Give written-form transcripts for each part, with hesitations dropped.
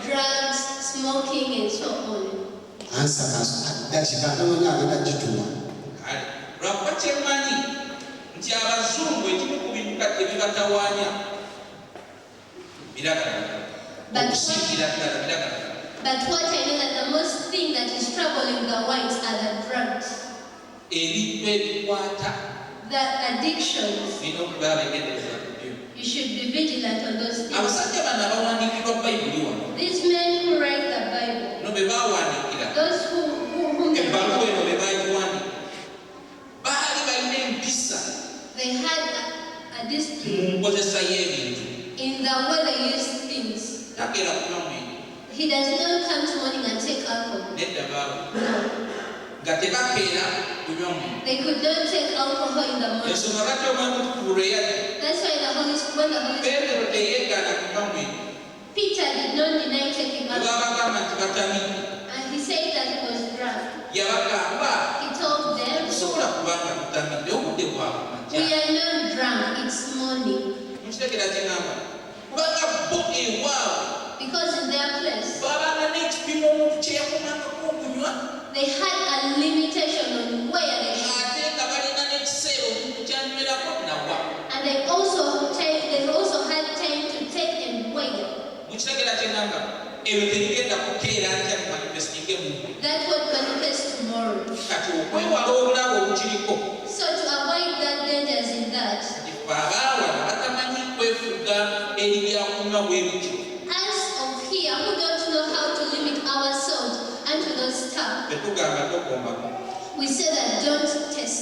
drugs, smoking, and so on. But what I know that the most thing that is troubling the whites are the drugs. The addictions. You should be vigilant on those things. These men who write the Bible, those whom they had a discipline in the way they use things. He does not come to morning and take alcohol. No. They could not take alcohol in the morning. That's why when the Holy Spirit, Peter did not deny taking alcohol. And he said that he was drunk. He told them, we are not drunk, it's morning. Because in their place, they had a limitation on where they should. And they also had time to take and wait. That would manifest tomorrow. So to avoid that dangers in that, us of here who don't know how to limit ourselves unto those stuff, we say that don't test.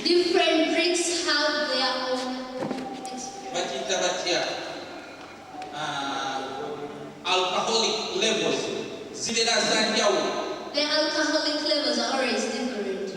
Different drinks have their own experience. Alcoholic levels. The alcoholic levels are always different.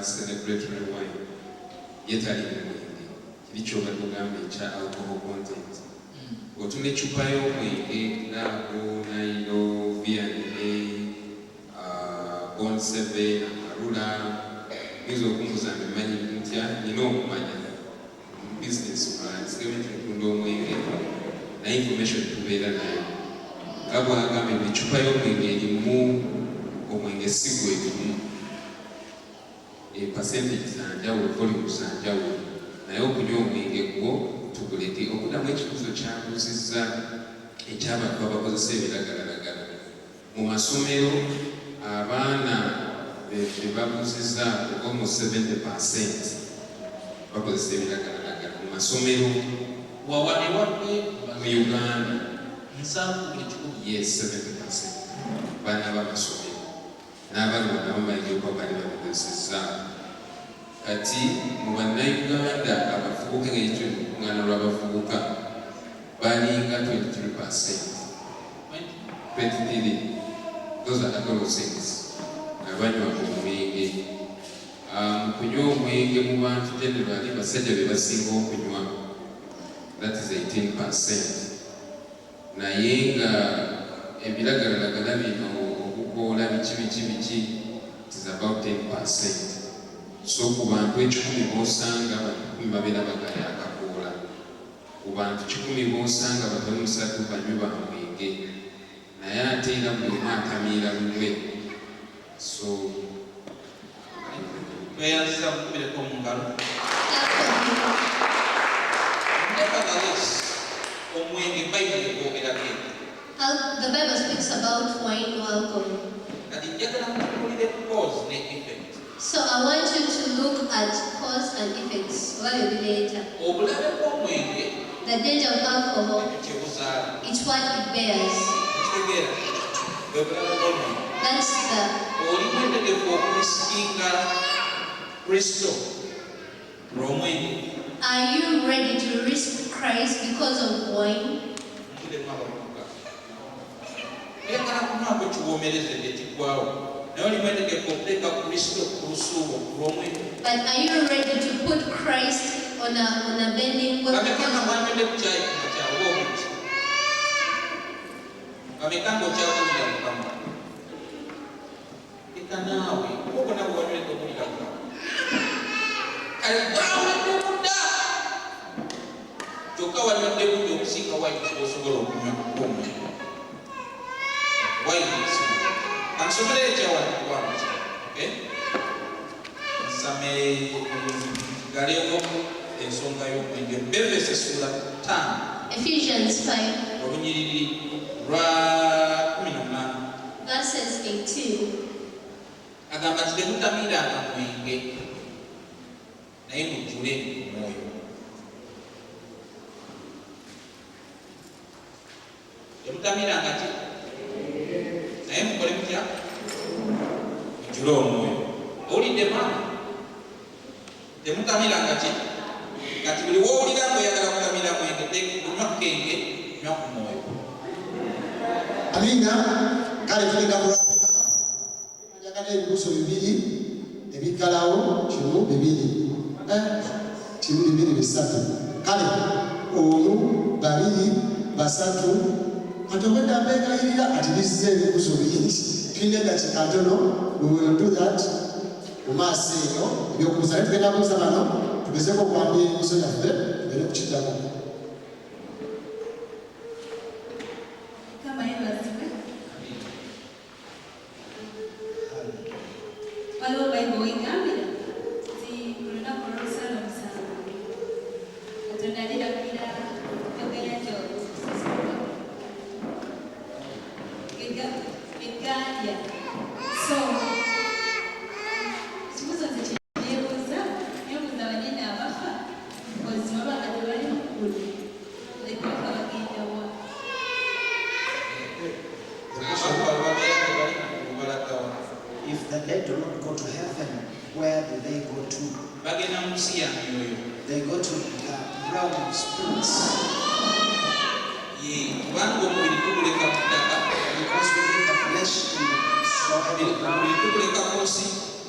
Celebratory wine. Yet I didn't alcohol content. Go to make chupayo na nailo vianile bon seve arula hizo kumbuza mmanyi mtia kumanya business plans given to mwenge na information tubera nayo kabwa agambe chupayo mwenge mu omwenge siku ekimu percentage zanjawulo volume zanjawulo naye okunywa omwenge gwo tuguleke okudamu ekikuzo kyabuzizza ekyabantu abakozesa ebiragalalagala mu masomero abaana bebabuzizza almost 70% bakozesa ebiragalalagala mu masomero wawaniwadde mu Uganda. Yes, 70% baana b'amasomero n'abaana nabo bayinza bali bakozesezza. Kati mu bannayuganda abavubuka ng'ekyo olungana lw'abavubuka balinga 23%. 23. Those are adolescents abanywa omwenge. Kunywa omwenge mu bantu generally basajja be basinga okunywa, that is 18%. Naye nga ebiragalalagala bino okukoola biki it is about 10%. So ku bantu 10 b'osanga babeera bagaya akakoola, ku bantu 10 b'osanga batono 3 banywi ba mwenge, naye ate era buli atamiira lulwe. So tweyanziza mukubireko mu ngalo. Nevertheless, omwenge Bayibuli ekwogera genda. The Bible speaks about wine or alcohol. Kati njagala mutunuulire cause ne effect. So I want you to look at cause and effects. Obulabe bw'omwenge, the danger of alcohol, kye buzaala. it's what it bears. Kitegeera bwe bulabe bw'omwenge. That's the... Oli mwetegefu okulisikinga Kristo lw'omwenge. Are you ready to risk Christ because of wine? Oyagala kunaako kiwoomerezedde kiggwawo, naye oli mwetegefu okuteeka Kristo ku lusuubo lw'omwenge. But are you ready to put Christ on a bending wheel? Kamekanga mwanywedde ku kyayi kyawo obuti. Kamekanga okyawulira Mukama. Eka naawe okona bwe wanywedde okuwulira Mukama. Kale gwawedde budda. Kyokka wanywedde budda okusinga wayini osobola okunywa omwenge. Wayini esinga. Kansomere ekyawandiikibwamu ki? Nsame galewo ensonga y'omwenge. Efeso essula 5. Ephesians 5. Olunyiriri lwa 18. Verses 18. Agamba nti temutamiiranga mwenge, naye mujjule omwoyo. Temutamiiranga ki? Naye mukole mutya? Mujjule omwoyo. Owulidde maama? Temutamiiranga ki? Kati buli w'owulira ng'oyagala kutamiira mwenge, kunywa kukenge, nywa ku mwoyo. Amina. Kale tulina kulambika njagala ebibuuzo 2 ebikalawo kimu 2 kimu 2 bisatu. Kale 1 2 3 ate wenda mbegayirira ati bizze ebibuuzo 2 tulina eddakiika ntono. We will do that mu maaso eyo ebyokubuuza, naye tugenda kubuuza bano tugezeeko okwambula ebibuuzo byaffe tugende kukiddako. Waliwo Bayibuli egambira nti ku lunaku olw'olusala omusanvu Katonda aliragira ebyennyanja egganja. So kibuuzo nti kyebuuza nebuuza banene abafa kozi babanga tebali mu ggulu lekabafa bagenda wa. If the dead do not go to heaven, where do they go to? They go to the realm of spirits. Because we leave the flesh in the soil,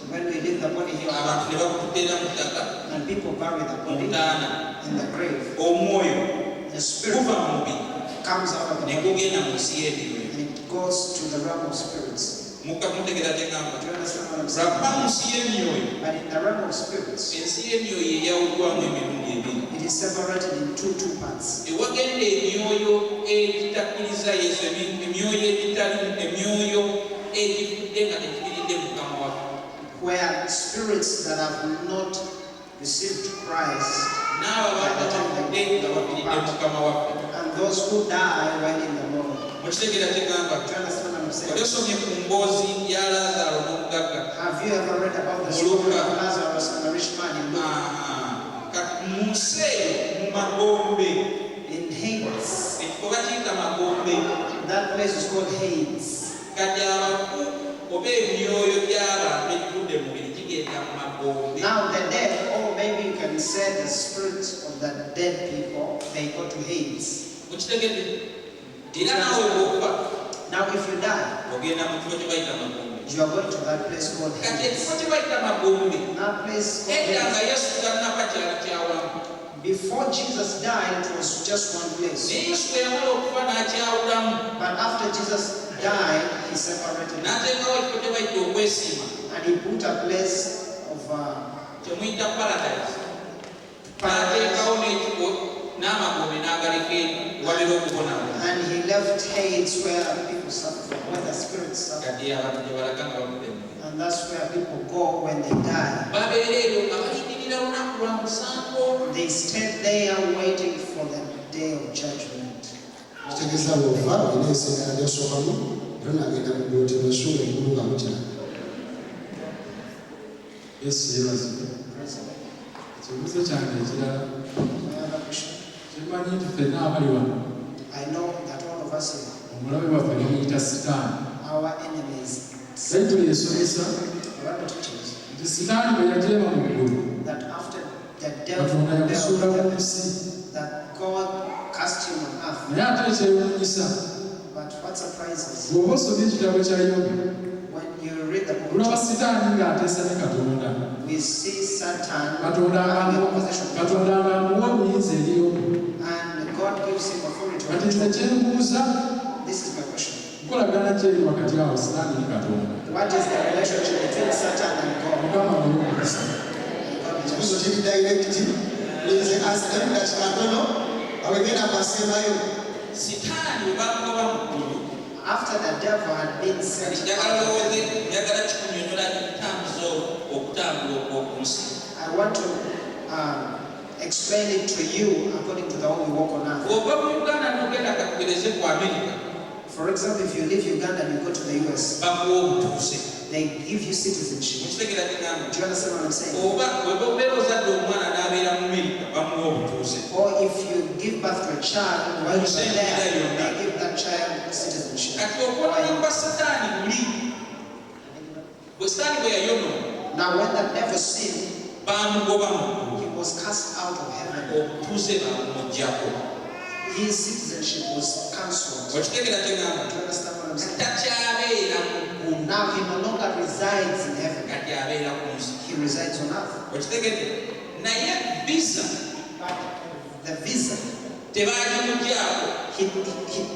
when we leave the body here, and people bury the body in the grave, the spirit comes out of the body and it goes to the realm of spirits. Do you understand what I'm saying? But in the realm of spirits, it is separated in two parts. Where spirits that have not received Christ, and those who die when in the Lord. Do you understand what I'm saying? Have you ever read about the story of Lazarus and the rich man in Luke? In Hades. That place is called Hades. Now the dead, or maybe you can say the spirits of the dead people, they go to Hades. Now if you die, you are going to that place called Hades. That place called Hades. Before Jesus died, it was just one place. But after Jesus died, he separated it. And he put a place of kyemuyita paradise n'ateekawo n'ekifo n'amagombe n'agaleka wabira okubonawo and he left Hades where people suffer, where the spirits suffer. kati abantu gye balaga nga bamuddemu And that's where people go when they die. babeera eyo nga balindirira lunaku lwa musango. They stay there waiting for the day of judgment. kitegeeza bw'ofa olina enseera gy'osookamu era n'agenda mu ddooto n'essuula eggulu nga mukyala. Yesu yeebazibwe. Ekibuuzo kyange ekirala My other question. kimanyi nti ffenna abali wano I know that all of us here, omulabe waffe bamuyita sitaani. our enemies, Bayibuli esomesa the Bible teaches nti sitaani bwe yajeema mu ggulu that after the devil Katonda yamusuula mu rebelled, nsi. that God cast him on earth. Naye ate ekyewuunyisa But what surprises bw'oba osomye ekitabo kya Yobu when you read the book of olaba Job, sitaani ng'ateesa ne Katonda. we see Satan Katonda having agamba a possession of God, Katonda amuwa obuyinza eri Yobu. and God gives him authority Kati over nze Job. kyembuuza This is my question. nkolagana ki eri wakati awo sitaani ne Katonda. What is the relationship between Satan and God? Mukama mulungusa. ekibuzo kiri direct nze asirabira kikatono abagenda kwasembayo sitaani bwe bamugoba mu ggulu After the devil had been sent njagala out, lowooze njagala kikunnyonnyola entambuza okutambula okw'oku nsi. I want to explain it to you according to the way we walk on earth. Bw'ova mu Uganda n'ogenda kakugereze ku Amerika For example, if you leave Uganda and you go to the US, bakuwa obutuuse. they give you citizenship. Mukitegera kigamba Do you understand what I'm saying? oba bwe obeera ozadde omwana n'abeera mu Amerika bamuwa obutuuse. Or if you give birth to a child while you are there, they give that child citizenship. Kati okwolana kwa Sataani buli bwe Sataani bwe yayonoona Now, when the devil sinned, baamugoba mu ggulu he was cast out of heaven. obutuuse baamuggyako. His citizenship was cancelled. Do Okitegera kigamba you understand what I'm saying? takyabeera mu ggulu Now he no longer resides in heaven. kati abeera ku nsi. He resides on earth. Okitegedde naye visa But the visa, tebaagimugyako.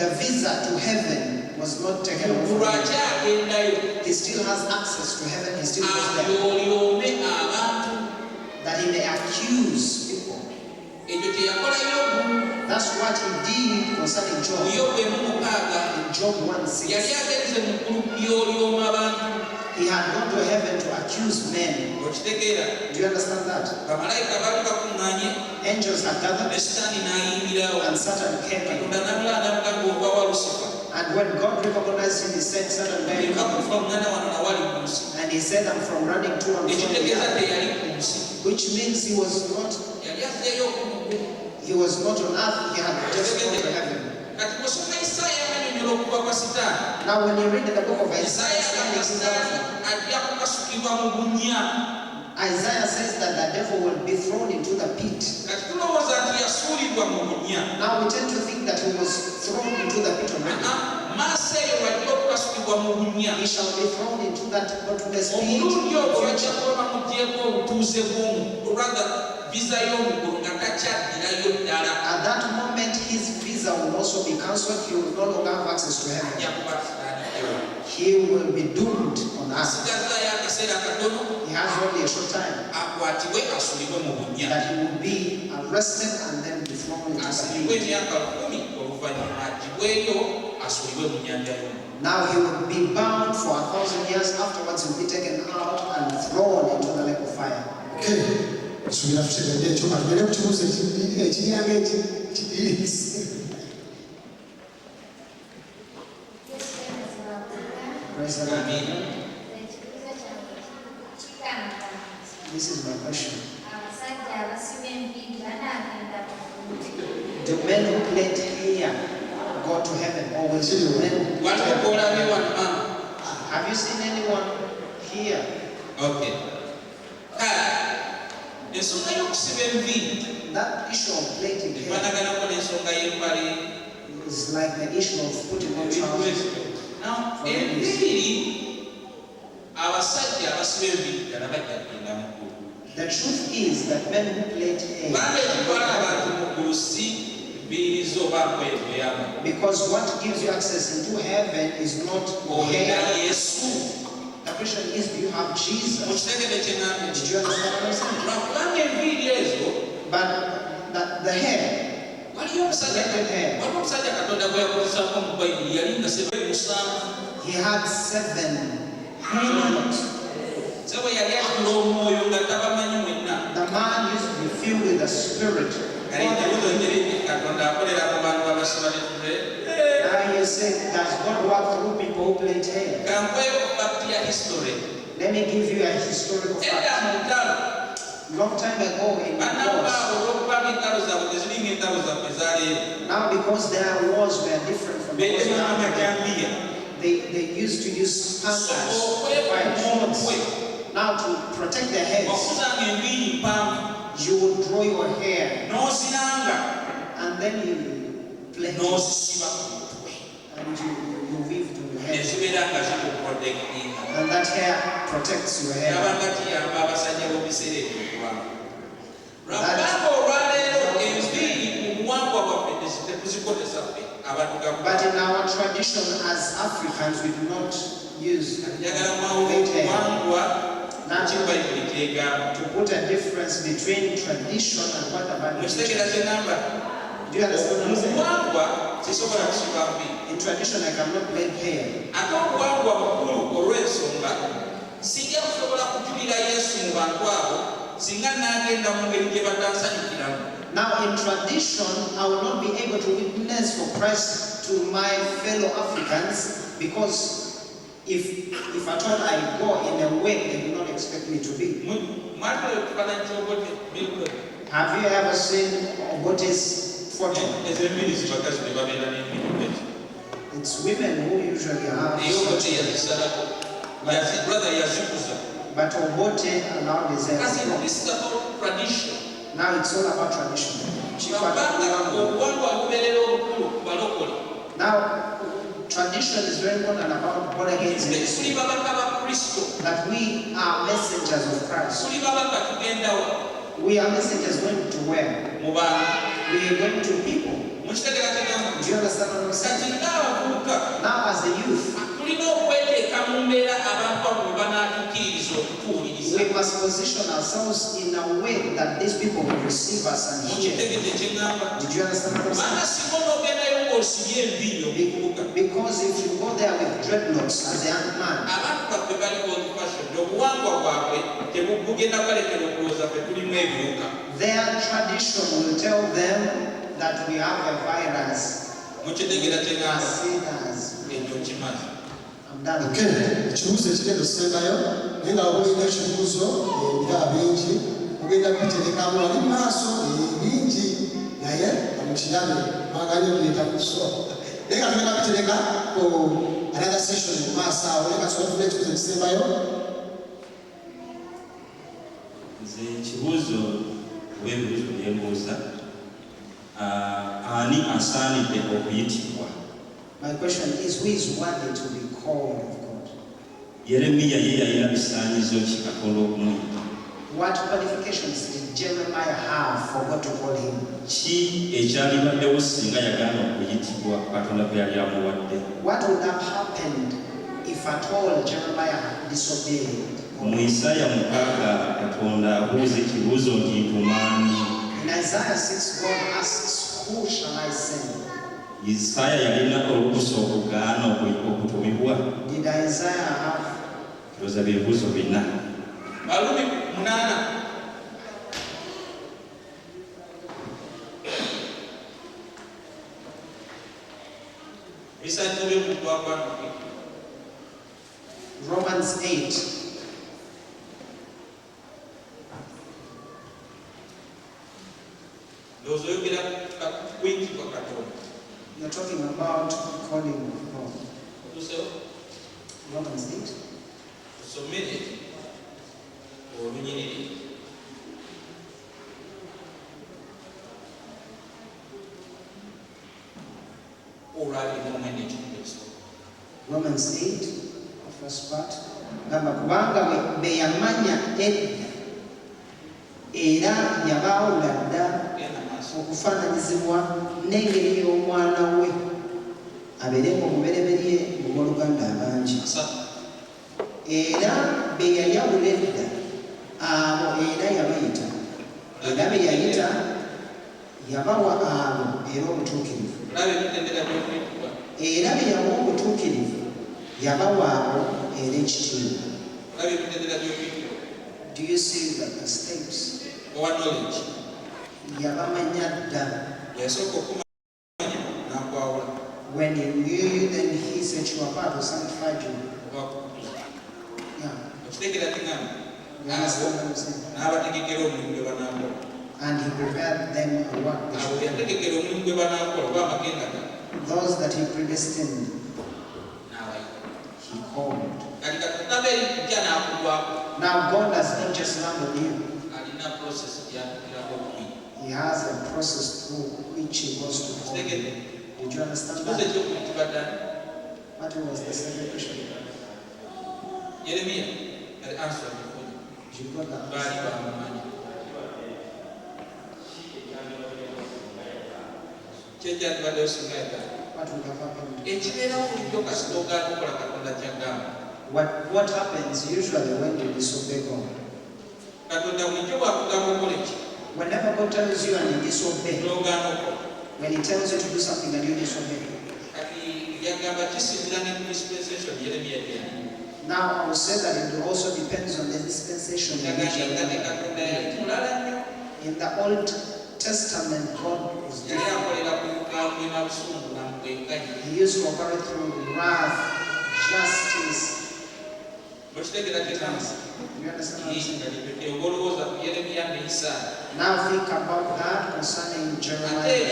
the visa to heaven was not taken away from him. lwaki agendayo He still has access to heaven. He still goes there. alyolyome abantu. That he may accuse people. Ekyo teyakola Yobu. That's what he did concerning Mu Job. Yobu 1:6 In Job 1:6, yali agenze mu ggulu lyolyoma abantu. he had gone to heaven to accuse men. Okitegeera Do you understand that? bamalayika baali bakuŋŋaanye Angels had ne gathered Sitaani n'ayimirirawo. and Satan came in. Katonda n'amulaga ng'ova wa Lusifa. And when God recognized him, he said, Satan, where you Leka come kuva from? omwana wano nawali ku nsi. And he said, I'm from running to and from the Ekitegeeza earth. teyali ku nsi. Which means he was not on earth, he had just gone to heaven. Kati bw'osoma Isaaya annyonnyola okuva kwa Sitaani. Now when you read the book of Isaiah, Isaaya Sitaani ajja kukasukibwa mu bunnya. Isaiah says that the devil will be thrown into the pit. Kati tulowooza nti yasuulibwa mu bunnya. Now we tend to think that he was thrown into the pit already. Maaso eyo wajja okukasukibwa mu bunnya. He shall be thrown into that bottomless pit. Omulundi ogwo bajja Future. kuba bamuggyeeko obutuuze bw'omu rather visa y'omugulu nga takyaddirayo ddala. At that moment, his visa will also be cancelled. He will no longer have access to heaven. Ajja kuba kitaaniddwa. He will be doomed on earth. Asigazaayo akaseera katono He has only a short time akwatibwe asuulibwe mu bunnya. that he will be arrested and then be thrown into the Asibibwe pit. emyaka 10 oluvannyuma aggibweyo asuulibwe mu nnyanja y'omuliro. Now he will be bound for 1,000 years. Afterwards, he will be taken out and thrown into the lake of fire. Okay. Nsubira tutegedde ekyo katugere ku kibuuzo ekiryango ekidiriisi. Praise the Lord. Amen. This is my question. Do men who plait hair go to heaven, or will men? Waliwo gw'olabye wano mama? Have you seen anyone here? Okay. Kale, ensonga y'okusiba enviiri That issue of plaiting hair efaanaganako n'ensonga y'embale is like the issue of putting on trousers. Now, enviiri abasajja abasiba enviiri ddala bajja kugenda mu ggulu. The truth is that men who plait hair, Kubanga ekitwala abantu mu ggulu si enviiri zo oba ngoye bweyamba. because what gives you access into heaven is not Oyo hair. Yesu. The question is, do you have Jesus? Did you understand what I'm saying? But the hair, selected hair, he had 7 dreadlocks. The man used to be filled with the Spirit. Now you say, does God work through people who plait hair? Let me give you a historical fact. Long time ago in the wars, now because their wars were different from the wars they used to use standards to fight swords. Now to protect their heads, you would draw your hair and then you plait it and you weave to your head. And that hair protects your hair. But in our tradition as Africans, we do not use plait hair. Now to put a difference between tradition and what the Bible teaches. Do you understand what I'm saying? In tradition, I cannot plait hair. Now in tradition, I will not be able to witness for Christ to my fellow Africans, because if at all I go in a way they do not expect me to be. Have you ever seen Obote's photo? It's women who usually have. But Obote allowed his hair. This is about tradition. Now it's all about tradition. Now, tradition is very important about born again ministry. That we are messengers of Christ. We are messengers going to where? We are going to people. Do you understand what I'm saying? Now as a youth, we must position ourselves in a way that these people will receive us and hear. Did you understand what I'm saying? Because if you go there with dreadlocks as a young man, their tradition will tell them that we have a virus. I'm done. Okay, ekibuuzo ekigenda okusembayo naye nga olina ekibuuzo ebiraba bingi ogenda kubiterekamu wali mu maaso bingi naye omukirabe mwangalio kuleeta ku so naye nga tugenda kubitereka ku another session mu maaso awo naye nga tuba tuna ekibuuzo ekisembayo. Nze ekibuuzo w'ebibuuzo byembuuza ani asaanidde okuyitibwa? My question is, who is worthy to be called of God? Yeremiya ye yalina bisaanyizo ki Katonda okumuyita? What qualifications did Jeremiah have for God to call him? Ki ekyalibaddewo singa yagaana okuyitibwa Katonda bwe yali amuwadde? What would have happened if at all Jeremiah had disobeyed? Mu Isaya 6 Katonda abuuza ekibuuzo nti ntumaani. In Isaiah 6, God asks, who shall I send? Isaya yalina olukusa okugaana okutumibwa. Did Isaiah have? Ndowooza byebuuzo bina. Balumi 8. Romans 8. You're talking about calling God. Romans 8. Romans 8, the first part. Kubanga be yamanya edda era yabaawula dda okufaananyizibwa n'engeri y'omwana we abeerenga omubereberye mu booluganda abangi. era be yayawula edda abo era yabayita era be yayita yabawa abo era obutuukirivu era be yawa obutuukirivu yabawa abo era ekitiibwa. Do you see that the steps? Yabamanya dda. When he knew you, then he said you are part of sanctified you. Yeah. You understand what I'm saying? And he prepared them a work. Those that he predestined, he called. Now God does not just land on you. He has a process through which he goes to call you. Did you understand that? What was the second question? Jeremiah had answered before you. You got the answer. What would have happened? What happens usually when you disobey God? Whenever God tells you and you disobey, when he tells you to do something and you disobey. Now I will say that it also depends on the dispensation in which you are. In the Old Testament, God was he used to operate through wrath, justice. You understand what I'm saying? Now think about that concerning Jeremiah.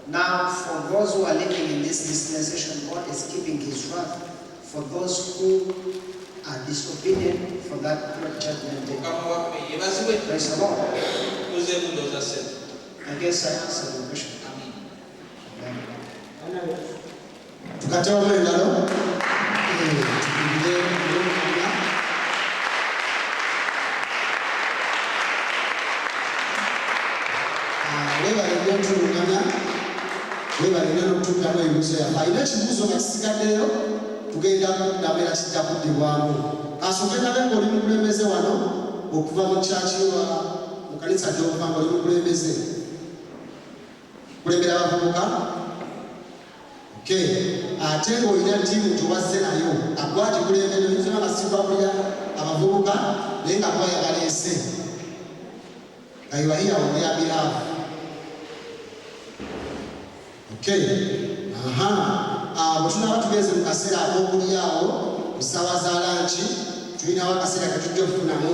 Now for those who are living in this dispensation, God is keeping his wrath for those who are disobedient for that great judgment day. Praise the Lord. I guess I answered the question. Amen. Okay, ate olina tiimu tuwazze nayo agwati kulembera oyinza n'abasiba kulya abavubuka naye nga kwayagaleese nga you are here on their behalf. Okay, bwe tunaba tugeze mu kaseera ak'okulyawo mu ssaawa za lanchi tulinawo akaseera ke tujja okufunamu